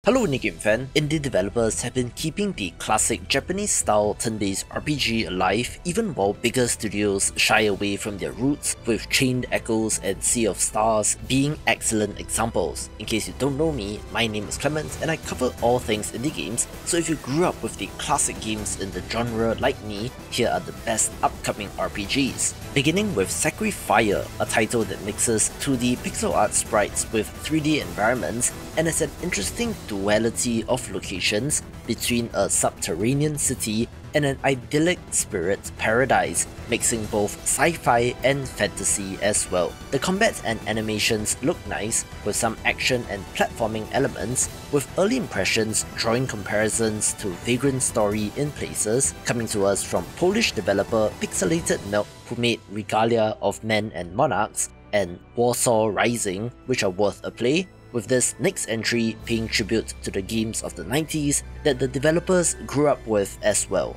Hello Indie fan, indie developers have been keeping the classic Japanese-style turn-based RPG alive even while bigger studios shy away from their roots, with Chained Echoes and Sea of Stars being excellent examples. In case you don't know me, my name is Clement and I cover all things indie games, so if you grew up with the classic games in the genre like me, here are the best upcoming RPGs. Beginning with SacriFire, a title that mixes 2D pixel art sprites with 3D environments and has an interesting duality of locations between a subterranean city and an idyllic spirit paradise, mixing both sci-fi and fantasy as well. The combat and animations look nice, with some action and platforming elements, with early impressions drawing comparisons to Vagrant Story in places, coming to us from Polish developer Pixelated Milk, who made Regalia of Men and Monarchs and Warsaw Rising, which are worth a play, with this next entry paying tribute to the games of the 90s that the developers grew up with as well.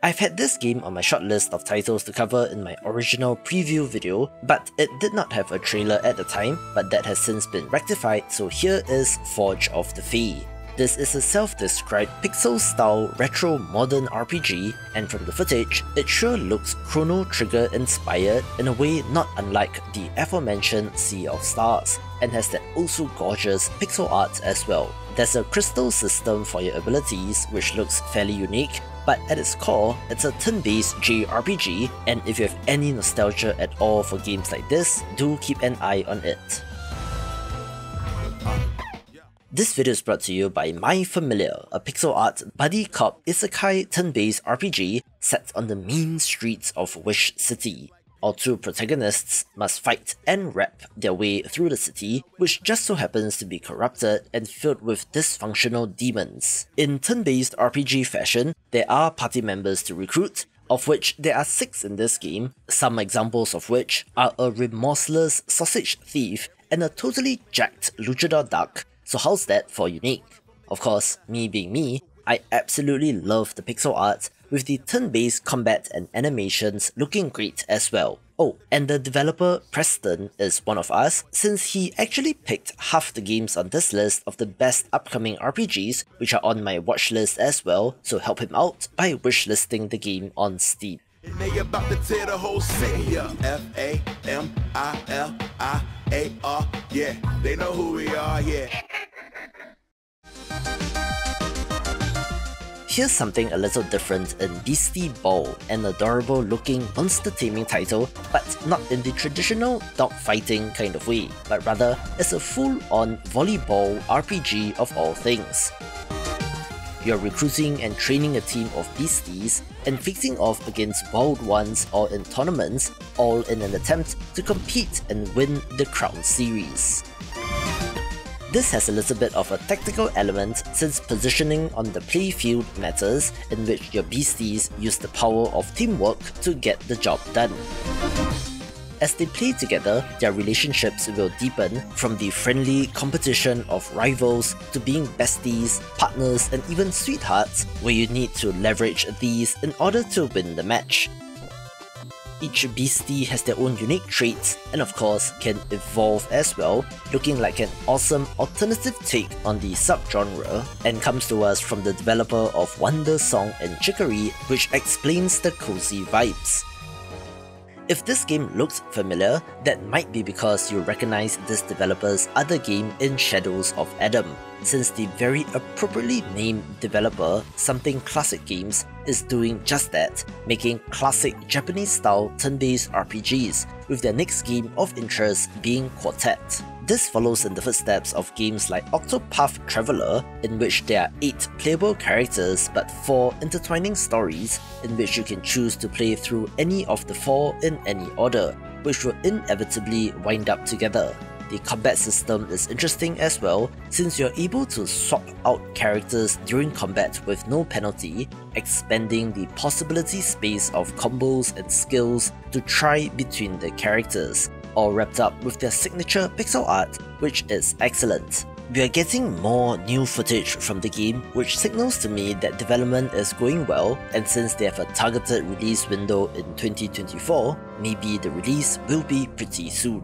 I've had this game on my short list of titles to cover in my original preview video, but it did not have a trailer at the time, but that has since been rectified, so here is Forge of the Fae. This is a self-described pixel-style retro modern RPG, and from the footage, it sure looks Chrono Trigger inspired in a way not unlike the aforementioned Sea of Stars, and has that also gorgeous pixel art as well. There's a crystal system for your abilities which looks fairly unique, but at its core, it's a turn-based JRPG, and if you have any nostalgia at all for games like this, do keep an eye on it. This video is brought to you by My Familiar, a pixel art buddy cop isekai turn-based RPG set on the mean streets of Wish City. Our two protagonists must fight and rap their way through the city, which just so happens to be corrupted and filled with dysfunctional demons. In turn-based RPG fashion, there are party members to recruit, of which there are 6 in this game, some examples of which are a remorseless sausage thief and a totally jacked luchador duck. So how's that for unique? Of course, me being me, I absolutely love the pixel art, with the turn-based combat and animations looking great as well. Oh, and the developer Preston is one of us, since he actually picked half the games on this list of the best upcoming RPGs, which are on my watchlist as well, so help him out by wishlisting the game on Steam. And they about to tear the whole city up. F-A-M-I-L-I-A-R, yeah, they know who we are, yeah. Here's something a little different in Beastieball, an adorable looking monster taming title, but not in the traditional dogfighting kind of way, but rather as a full-on volleyball RPG of all things. You're recruiting and training a team of beasties and facing off against wild ones or in tournaments, all in an attempt to compete and win the Crown Series. This has a little bit of a tactical element since positioning on the playfield matters, in which your beasties use the power of teamwork to get the job done. As they play together, their relationships will deepen from the friendly competition of rivals to being besties, partners, and even sweethearts, where you need to leverage these in order to win the match. Each beastie has their own unique traits and of course can evolve as well, looking like an awesome alternative take on the subgenre, and comes to us from the developer of Wonder Song and Chicory, which explains the cozy vibes. If this game looks familiar, that might be because you recognize this developer's other game in Shadows of Adam, since the very appropriately named developer, Something Classic Games, is doing just that, making classic Japanese-style turn-based RPGs, with their next game of interest being Quartet. This follows in the footsteps of games like Octopath Traveler, in which there are 8 playable characters but 4 intertwining stories, in which you can choose to play through any of the 4 in any order, which will inevitably wind up together. The combat system is interesting as well, since you're able to swap out characters during combat with no penalty, expanding the possibility space of combos and skills to try between the characters, all wrapped up with their signature pixel art, which is excellent. We are getting more new footage from the game, which signals to me that development is going well, and since they have a targeted release window in 2024, maybe the release will be pretty soon.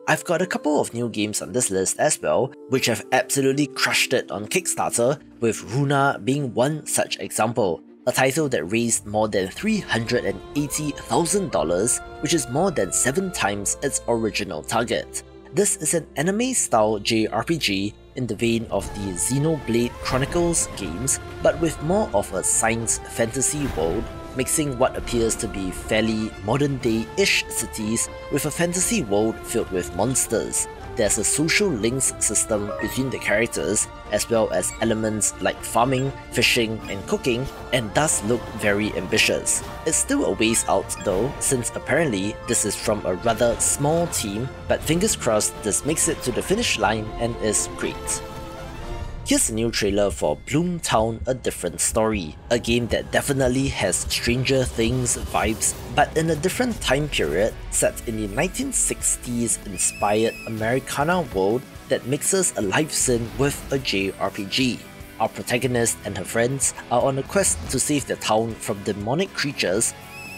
I've got a couple of new games on this list as well, which have absolutely crushed it on Kickstarter, with Runa being one such example, a title that raised more than $380,000, which is more than 7 times its original target. This is an anime-style JRPG in the vein of the Xenoblade Chronicles games, but with more of a science fantasy world, mixing what appears to be fairly modern-day-ish cities with a fantasy world filled with monsters. There's a social links system between the characters, as well as elements like farming, fishing, and cooking, and does look very ambitious. It's still a ways out though, since apparently this is from a rather small team, but fingers crossed this makes it to the finish line and is great. Here's a new trailer for Bloomtown: A Different Story, a game that definitely has Stranger Things vibes, but in a different time period, set in the 1960s inspired Americana world that mixes a life sim with a JRPG. Our protagonist and her friends are on a quest to save their town from demonic creatures,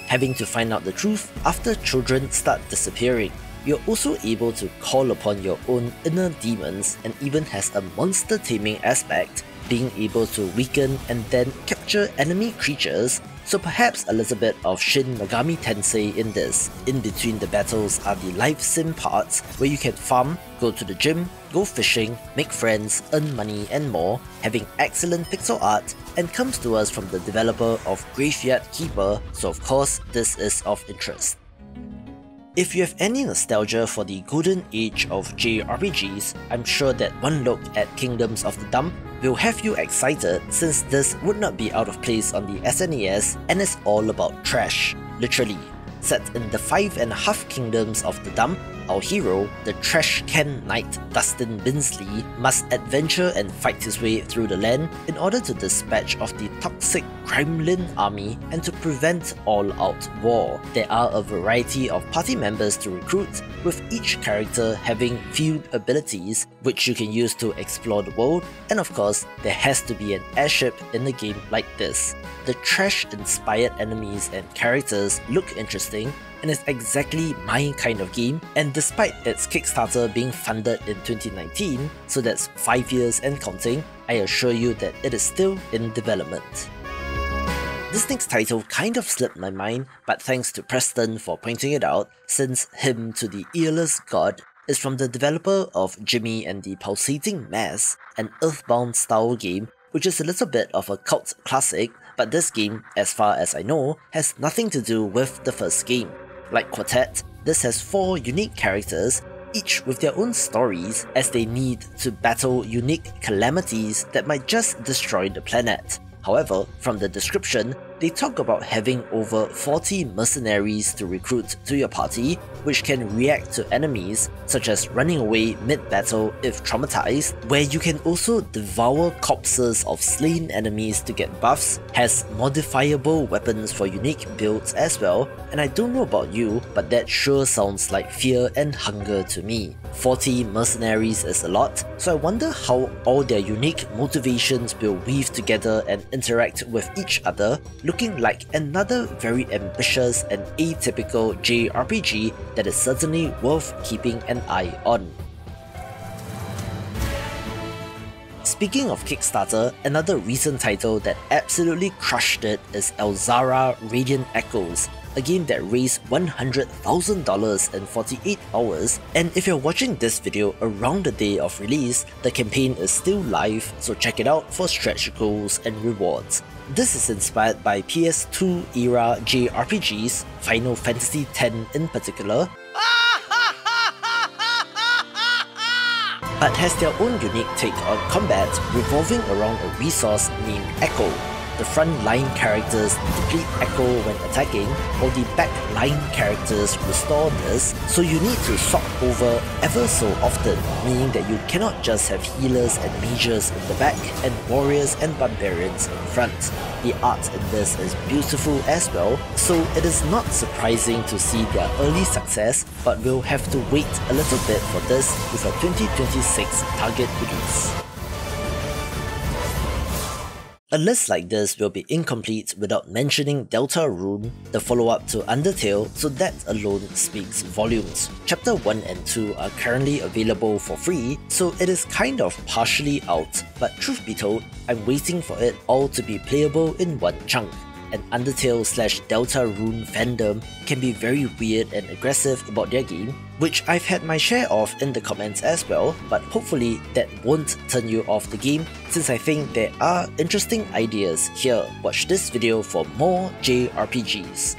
having to find out the truth after children start disappearing. You're also able to call upon your own inner demons, and even has a monster taming aspect, being able to weaken and then capture enemy creatures, so perhaps a little bit of Shin Megami Tensei in this. In between the battles are the life sim parts, where you can farm, go to the gym, go fishing, make friends, earn money and more, having excellent pixel art, and comes to us from the developer of Graveyard Keeper, so of course this is of interest. If you have any nostalgia for the golden age of JRPGs, I'm sure that one look at Kingdoms of the Dump will have you excited, since this would not be out of place on the SNES and is all about trash, literally. Set in the 5.5 Kingdoms of the Dump, our hero, the Trash Can Knight Dustin Binsley, must adventure and fight his way through the land in order to dispatch of the toxic Gremlin army and to prevent all-out war. There are a variety of party members to recruit, with each character having field abilities which you can use to explore the world, and of course, there has to be an airship in a game like this. The trash-inspired enemies and characters look interesting, and is exactly my kind of game, and despite its Kickstarter being funded in 2019, so that's 5 years and counting, I assure you that it is still in development. This next title kind of slipped my mind, but thanks to Preston for pointing it out, since Hymn to the Earless God is from the developer of Jimmy and the Pulsating Mass, an Earthbound style game which is a little bit of a cult classic, but this game, as far as I know, has nothing to do with the first game. Like Quartet, this has 4 unique characters, each with their own stories, as they need to battle unique calamities that might just destroy the planet. However, from the description, they talk about having over 40 mercenaries to recruit to your party, which can react to enemies, such as running away mid-battle if traumatized, where you can also devour corpses of slain enemies to get buffs, has modifiable weapons for unique builds as well, and I don't know about you, but that sure sounds like fear and hunger to me. 40 mercenaries is a lot, so I wonder how all their unique motivations will weave together and interact with each other, looking like another very ambitious and atypical JRPG that is certainly worth keeping an eye on. Speaking of Kickstarter, another recent title that absolutely crushed it is Elzara Radiant Echoes, a game that raised $100,000 in 48 hours, and if you're watching this video around the day of release, the campaign is still live, so check it out for stretch goals and rewards. This is inspired by PS2 era JRPGs, Final Fantasy X in particular, but has their own unique take on combat revolving around a resource named Echo. The front line characters deplete Echo when attacking, while the back line characters restore this, so you need to swap over ever so often, meaning that you cannot just have healers and mages in the back and warriors and barbarians in front. The art in this is beautiful as well, so it is not surprising to see their early success, but we'll have to wait a little bit for this with a 2026 target release. A list like this will be incomplete without mentioning Deltarune, the follow-up to Undertale, so that alone speaks volumes. Chapter 1 and 2 are currently available for free, so it is kind of partially out, but truth be told, I'm waiting for it all to be playable in one chunk. And Undertale/Deltarune fandom can be very weird and aggressive about their game, which I've had my share of in the comments as well, but hopefully that won't turn you off the game, since I think there are interesting ideas here. Watch this video for more JRPGs.